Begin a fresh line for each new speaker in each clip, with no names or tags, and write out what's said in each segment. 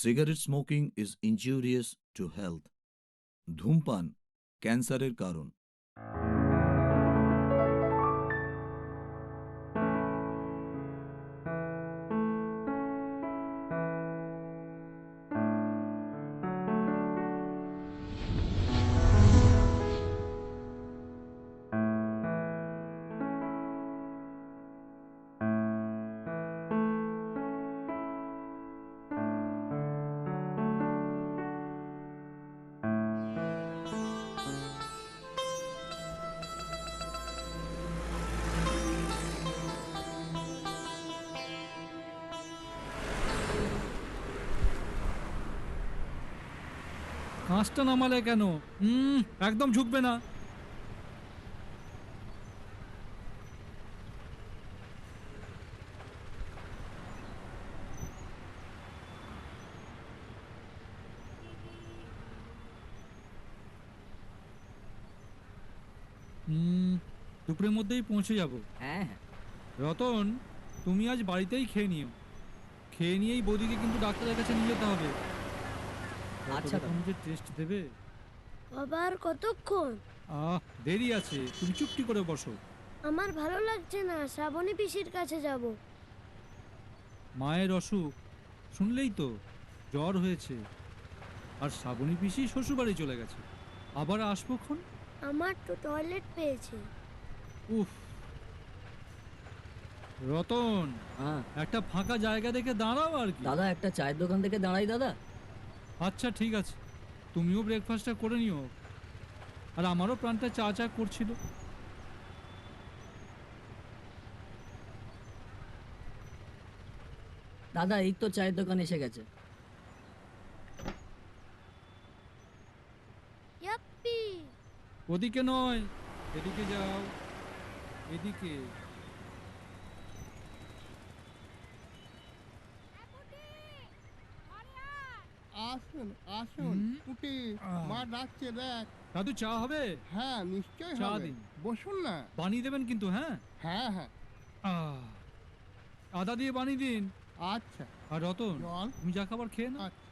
Cigarette smoking is injurious to health. ধূমপান ক্যান্সারের কারণ।
কাঁচটা নামালে কেন? একদম ঝুঁকবে না। দুপুরের মধ্যেই পৌঁছে যাব।
হ্যাঁ হ্যাঁ
রতন, তুমি আজ বাড়িতেই খেয়ে নিও। খেয়ে নিয়েই বৌদিকে কিন্তু ডাক্তারের কাছে নিয়ে যেতে হবে।
আচ্ছা
তুমি যে টেস্ট দেবে।
বাবা আর কতক্ষণ?
দেরি আছে, তুমি চুপটি করে বসো।
আমার ভালো লাগছে না, শ্রাবণী পিসির কাছে যাব।
মায়ের অসুখ শুনলেই তো, জ্বর হয়েছে। আর শ্রাবণী পিসি শ্বশুরবাড়ি চলে গেছে, আবার আসবোক্ষণ।
আমার তো টয়লেট পেয়েছে।
উফ রতন,
হ্যাঁ
একটা ফাঁকা জায়গা দেখে দাঁড়াও আর কি।
দাদা, একটা চায়ের দোকান থেকে দাঁড়াই দাদা।
আচ্ছা ঠিক আছে, তুমিও ব্রেকফাস্টটা করে নিও। আর আমারও প্রাণটা চা চা করছিল।
দাদা, এই তো চায়ের দোকান এসে গেছে।
ইয়াপ্পি!
ওদিকে নয়, এদিকে যাও, এদিকে।
আসুন আসুন কুটি, মা ডাকছে দেখ।
দাদু চা হবে?
হ্যাঁ নিশ্চয়ই
চা
হবে,
দিন।
বসুন না।
বানিয়ে দেবেন কিন্তু, হ্যাঁ?
হ্যাঁ হ্যাঁ
আহ, আদা দিয়ে বানিয়ে দিন।
আচ্ছা।
আর রতন,
জল?
তুমি যা খাবার খেয়ে না।
আচ্ছা।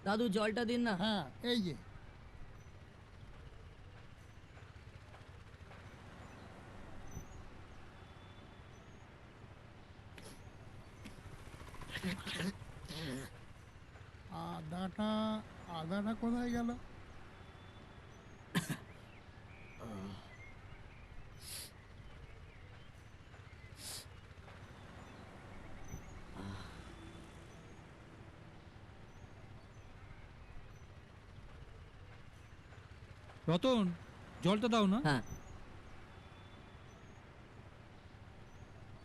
দাদু, জলটা দিন না।
হ্যাঁ এই যে। আদাটা আদাটা কোথায় গেল?
রতন, জলটা দাও না।
হ্যাঁ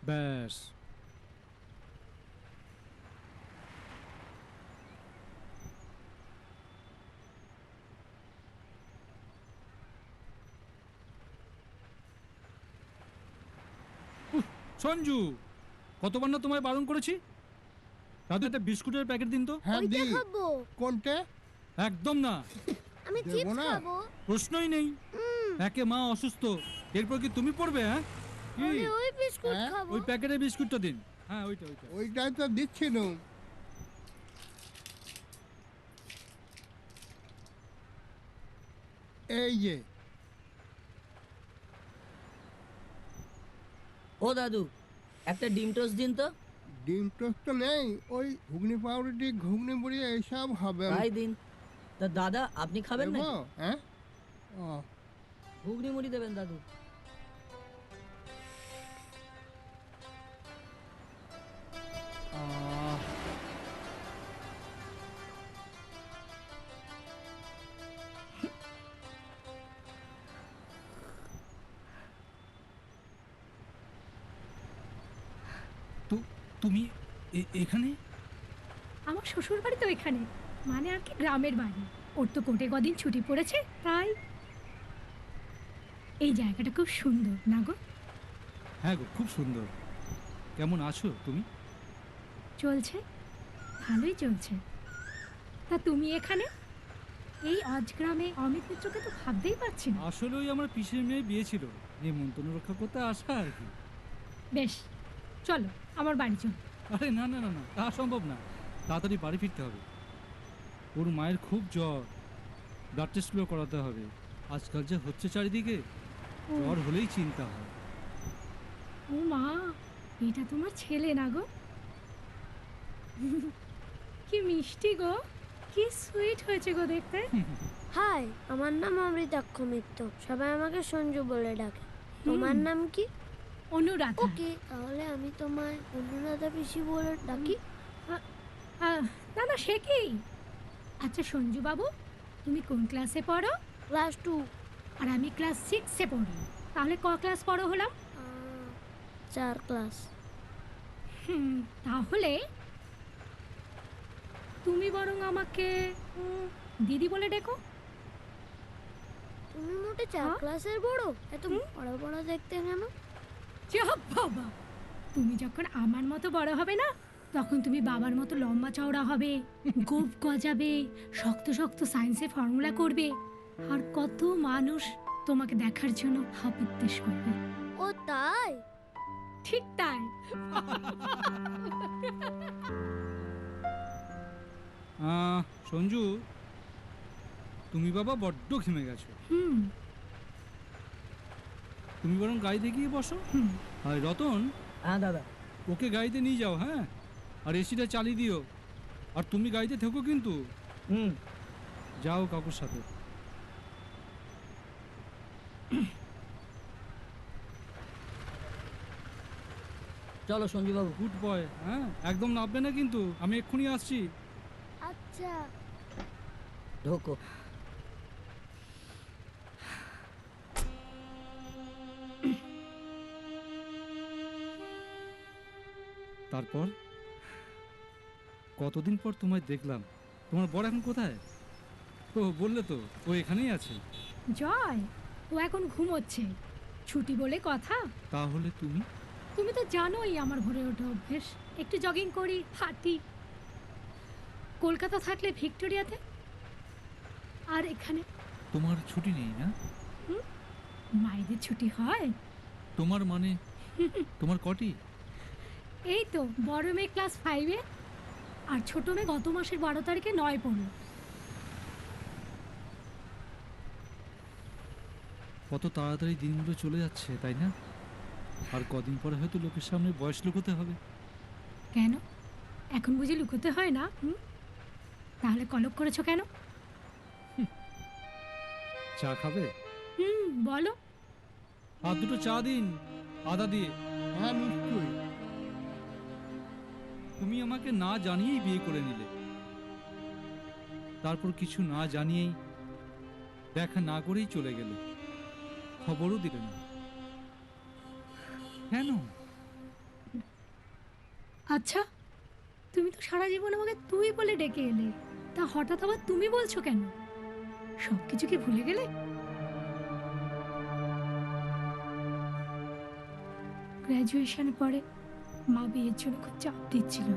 ব্যাস। সঞ্জু, কতবার না তোমায় বারণ করেছি? দাদু, একটা বিস্কুটের প্যাকেট দিন তো।
হ্যাঁ
ওইটা
দি।
খাবো।
কোনটে?
একদম না,
আমি
দেবো
চিপস
না?
খাবো।
প্রশ্নই নেই। একে মা অসুস্থ, এরপর কি তুমি পড়বে? হ্যাঁ কি?
আমি ওই বিস্কুট
হ্যাঁ?
খাবো।
ওই প্যাকেটের বিস্কুটটা দিন। হ্যাঁ ওইটা ওইটা।
ওইটাই তো দিচ্ছিলুম। এই যে।
ও দাদু, একটা ডিম টোস্ট দিন তো।
ডিম টোস্ট তো নেই, ওই ঘুগনি পাউরুটি ঘুগনি মুড়ি এইসব হবে।
তাই দিন। তা দাদা, আপনি খাবেন না?
দেবো? হ্যাঁ ও
ঘুগনি মুড়ি দেবেন দাদু।
আহ, তুমি এখানে?
আমার শ্বশুর বাড়ি তো এখানে, মানে আর কি গ্রামের বাড়ি। ওর তো কোটে কদিন ছুটি পড়েছে, তাই। এই জায়গাটা খুব সুন্দর না গো?
হ্যাঁ গো, খুব সুন্দর। কেমন আছো তুমি?
চলছে, ভালোই চলছে। তা তুমি এখানে এই অজগ্রামে? অমিত মিত্রকে তো ভাবতেই পারছি না।
আসলে ওই আমার পিসের মেয়ে বিয়ে ছিল, নিমন্ত্রণ রক্ষা করতে আসা আর কি।
বেশ, চলো আমার বাড়ি চলো।
আরে না না না না, তা সম্ভব না। তাড়াতাড়ি বাড়ি ফিরতে হবে। ওর মায়ের খুব জ্বর, ব্লাড টেস্টগুলো করাতে হবে। আজকাল যা হচ্ছে চারিদিকে, জ্বর হলেই চিন্তা হয়।
ও মা, এটা তোমার ছেলে না গো? কি মিষ্টি গো, কি সুইট হয়েছে গো দেখতে।
হাই, আমার নাম অমৃতাক্ষ মিত্র, সবাই আমাকে সঞ্জু বলে ডাকে। তোমার নাম কি?
অনুরাধা।
ওকে, তাহলে আমি তোমায় অনুরাধা পিসি বলে ডাকি।
না না, সে কি? আচ্ছা সঞ্জু বাবু, তুমি কোন ক্লাসে পড়ো?
ক্লাস 2।
আর আমি ক্লাস 6-এ পড়ি। তাহলে ক ক্লাস পড়ো হলাম?
4 ক্লাস।
তাহলে তুমি বরং আমাকে দিদি বলে ডেকো।
তুমি মোটে 4
হ্যাঁ?
ক্লাসের বড়, এত বড় বড় দেখতে কেন?
চাপ বাবা, তুমি যখন আমার মতো বড় হবে না, তখন তুমি বাবার মতো লম্বা চওড়া হবে, গোঁফ গজাবে, শক্ত শক্ত সায়েন্সে ফর্মুলা করবে, আর কত মানুষ তোমাকে দেখার জন্য হাপিত্তেশ করবে।
ও তাই?
ঠিক তাই।
সঞ্জু, তুমি বাবা বড্ড ঘেমে গেছো। তুমি বরং গাড়িতে গিয়ে বসো। আর রতন,
হ্যাঁ দাদা।
ওকে গাড়িতে নিয়ে যাও, হ্যাঁ? আর এসিটা চালিয়ে দিও। আর তুমি গাড়িতে থেকো কিন্তু।
হুম।
যাও কাকুর সাথে।
চলো সঞ্জু বাবু।
গুড বয়, হ্যাঁ? একদম নামবে না কিন্তু, আমি এক্ষুনি আসছি।
আচ্ছা।
ঢোকো।
তারপর কতদিন পর তোমায় দেখলাম। তোমার বর এখন কোথায়? ও বললে তো, ও এখানেই আছে।
জয়, ও এখন ঘুমোচ্ছে, ছুটি বলে কথা।
তাহলে তুমি?
তুমি তো জানোই আমার ভোরে ওঠা অভ্যেস, একটু জগিং করি, হাঁটি। কলকাতা থাকলে ভিক্টোরিয়াতে, আর এখানে
তোমার ছুটি নেই না?
মায়েদের ছুটি হয়।
তোমার মানে তোমার কটি?
এই তো, বড় মেয়ে ক্লাস 5-এ, আর ছোট মেয়ে গত মাসের 12 তারিখে 9 পড়ল।
কত তাড়াতাড়ি দিনগুলো চলে যাচ্ছে, তাই না? আর কদিন পরে হয়তো লোকের সামনে বয়স লুকোতে হবে।
কেন, এখন বুঝি লুকোতে হয় না? তাহলে কলক করেছো কেন?
চা খাবে?
বলো।
আর দুটো চা দিন, আদা দিয়ে।
হ্যাঁ নিশ্চয়ই।
তুমি আমাকে না জানিয়েই বিয়ে করে নিলে, তারপর কিছু না জানিয়েই, দেখা না করেই চলে গেলে, খবরও দিলে না। কেন?
আচ্ছা, তুমি তো সারা জীবন আমাকে তুই বলে ডেকে এলে, তা হঠাৎ আবার তুমি বলছো কেন? সব কিছু কি ভুলে গেলে? গ্র্যাজুয়েশনের পরে মা বিয়ের জন্য খুব চাপ দিচ্ছিল,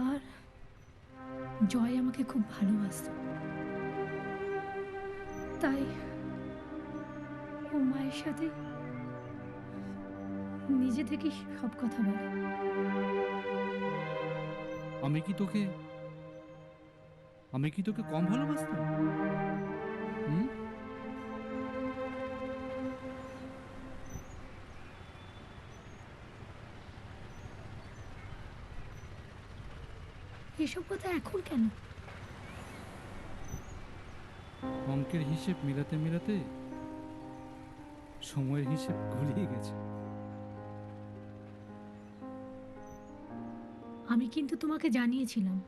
আর জয় আমাকে খুব ভালোবাসত, তাই ও মায়ের সাথে নিজে থেকে সব কথা বলে।
আমি কি তোকে কম ভালোবাসতাম? হুম?
এসব কথা এখন কেন?
অঙ্কের হিসেব মেলাতে মেলাতে সময়ের হিসেব গুলিয়ে গেছে।
আমি কিন্তু তোমাকে জানিয়েছিলাম,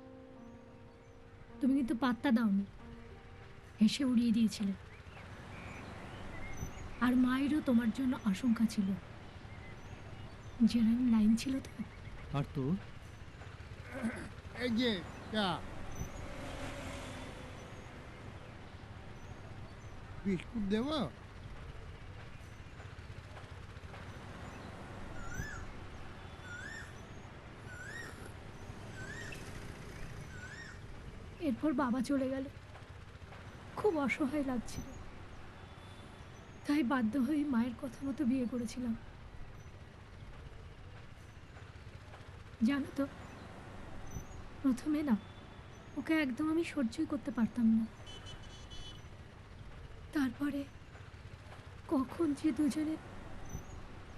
তুমি কিন্তু পাত্তা দাওনি, হেসে উড়িয়ে দিয়েছিলে। আর মায়েরও তোমার জন্য আশঙ্কা ছিল, জেনারেল লাইন ছিল তো।
আর তোর?
এই যে চা। বিস্কুট দেব?
এরপর বাবা চলে গেল, খুব অসহায় লাগছিল, তাই বাধ্য হয়ে মায়ের কথা মতো বিয়ে করেছিলাম। জানো তো, প্রথমে না ওকে একদম আমি সহ্যই করতে পারতাম না, তারপরে কখন যে দুজনে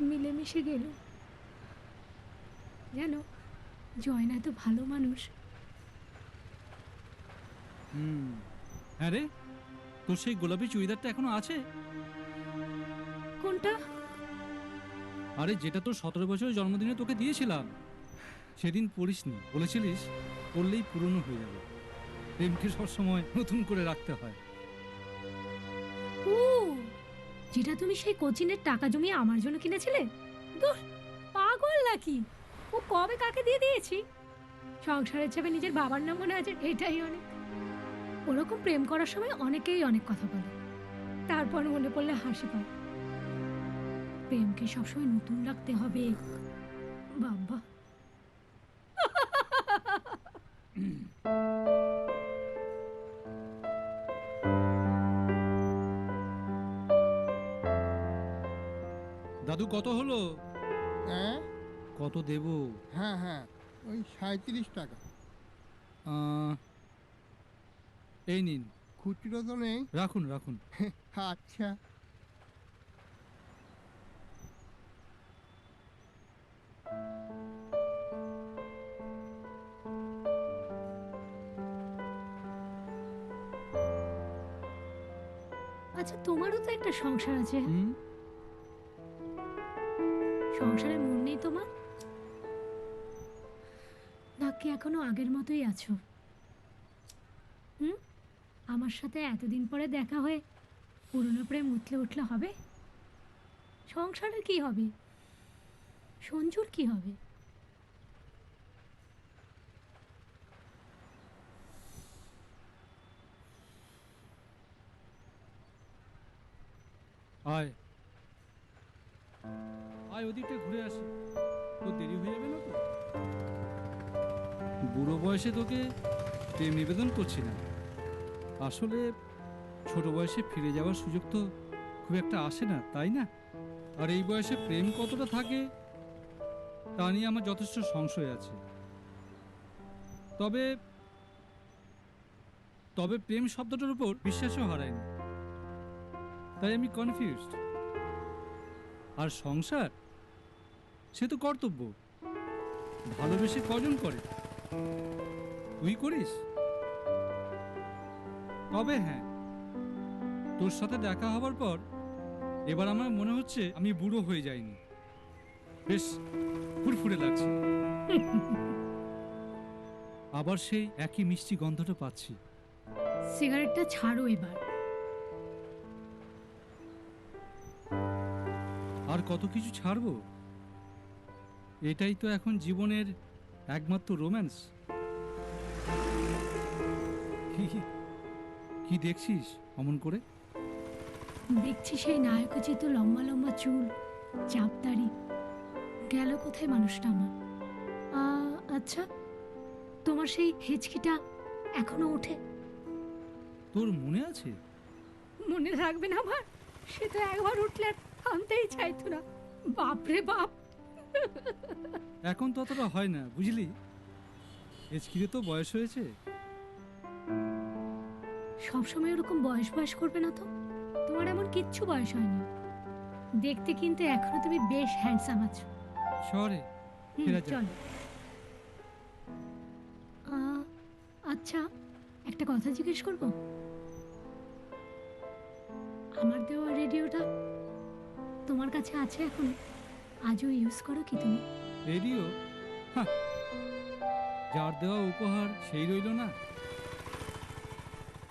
মিলেমিশে গেল। যেন জয়না তো ভালো মানুষ।
হ্যাঁ রে, তোর সেই গোলাপি চুড়িদারটা এখনো আছে?
কোনটা?
আরে যেটা তোর 17 বছরের জন্মদিনে তোকে দিয়েছিলাম, সেদিন পরিসনি, বলেছিলিস পরলেই পুরনো হয়ে যাবে। প্রেমকে সবসময় নতুন করে রাখতে হয়।
ও, যেটা তুমি সেই কোচিনের টাকা জমিয়ে আমার জন্য কিনেছিলে? দূর, পাগল নাকি? ও কবে কাকে দিয়ে দিয়েছি? সংসারের চেপে নিজের বাবার নাম মনে আছে, এটাই অনেক। ওরকম প্রেম করার সময় অনেকেই অনেক কথা বলে, তারপর মনে পড়লে হাসি পায়। প্রেমকে সবসময় নতুন রাখতে হবে বাবা।
দাদু কত হলো?
হ্যাঁ
কত দেব?
হ্যাঁ হ্যাঁ, ওই 37 টাকা।
এই নিন,
খুচরো তো নেই।
রাখুন রাখুন।
আচ্ছা।
আচ্ছা, তোমারও তো একটা সংসার আছে।
হুম,
সংসারে মন নেই তোমার? নাকি এখনো আগের মতোই আছো? হুম, আমার সাথে এতদিন পরে দেখা হয়ে পুরনো প্রেম উঠলে উঠলে হবে? সংসারের কি হবে? সঞ্জুর কি হবে?
আয় আয়, ওদিকটা ঘুরে আসি, তোর দেরি হয়ে যাবে না তো? বুড়ো বয়সে তোকে প্রেম নিবেদন করছি না, আসলে ছোট বয়সে ফিরে যাওয়ার সুযোগ তো খুব একটা আসে না, তাই না? আর এই বয়সে প্রেম কতটা থাকে তা নিয়ে আমার যথেষ্ট সংশয় আছে। তবে তবে প্রেম শব্দটার উপর বিশ্বাসও হারায়নি, তাই আমি কনফিউজড। আর সংসার, সে তো কর্তব্য। ভালোবেসে কজন করে? তুই করিস? তবে হ্যাঁ, তোর সাথে দেখা হবার পর এবার আমার মনে হচ্ছে আমি বুড়ো হয়ে যাইনি, বেশ ফুরফুরে লাগছে। আবার সেই একই মিষ্টি গন্ধটা পাচ্ছি।
সিগারেটটা ছাড়ো এবার।
আর কত কিছু ছাড়বো? এটাই তো এখন জীবনের একমাত্র রোম্যান্স। কি দেখছিস অমন করে?
দেখছি সেই নায়কোচিত লম্বা লম্বা চুল, চাপদাড়ি। গেল কোথায় মানুষটা আমার? আচ্ছা, তোমার সেই হেঁচকিটা এখনো ওঠে?
তোর মনে আছে?
মনে রাখবে না আমার? সে তো একবার উঠলে আর থামতেই চাইতো না। বাপরে বাপ।
এখন ততটা হয় না, বুঝলি? এজকিরে তো বয়স হয়েছে।
সবসময় ওরকম বয়স বয়স করবে না তো। তোমার এমন কিচ্ছু বয়স হয়নি। দেখতে কিন্তু এখনো তুমি বেশ হ্যান্ডসাম আছো।
শহরে ফেরা যাক।
চলো। আচ্ছা, একটা কথা জিজ্ঞেস করব? আমার দেওয়া রেডিওটা তোমার কাছে আছে এখন? আজও ইউজ করো কি তুমি?
রেডিও? হাহ, যার দেওয়া উপহার সেই রইল না।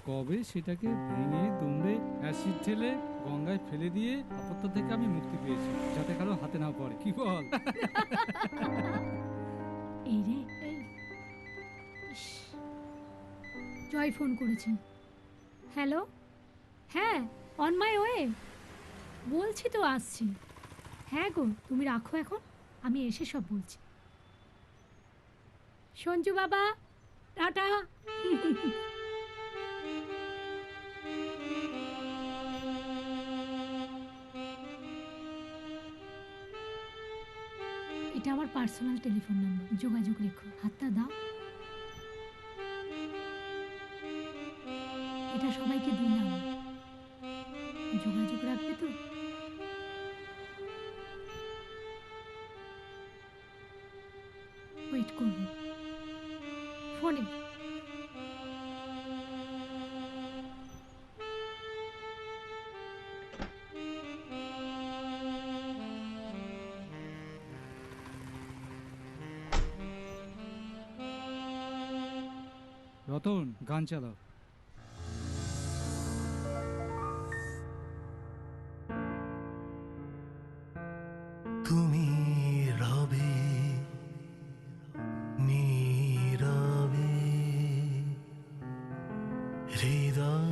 কবে সেটাকে ভেঙে দুমড়ে অ্যাসিড ঢেলে গঙ্গায় ফেলে দিয়ে আপত্তি থেকে আমি মুক্তি পেয়েছি, যাতে কারো হাতে না পড়ে। কি বল?
এই রে, এই। ইস, জয় ফোন করেছে। হ্যালো, হ্যাঁ, অন মাই ওয়ে। বলছি তো আসছি। হ্যাঁ গো, তুমি রাখো এখন, আমি এসে সব বলছি। সঞ্জু বাবা, টাটা। এটা আমার পার্সোনাল টেলিফোন নাম্বার, যোগাযোগ রেখো। হাতটা দাও। এটা সবাইকে দিলাম, যোগাযোগ রাখবে তো? ওয়েট করবো ফোনে।
রতন, গান চালাও।
তুমি রবে নীরবে হৃদয়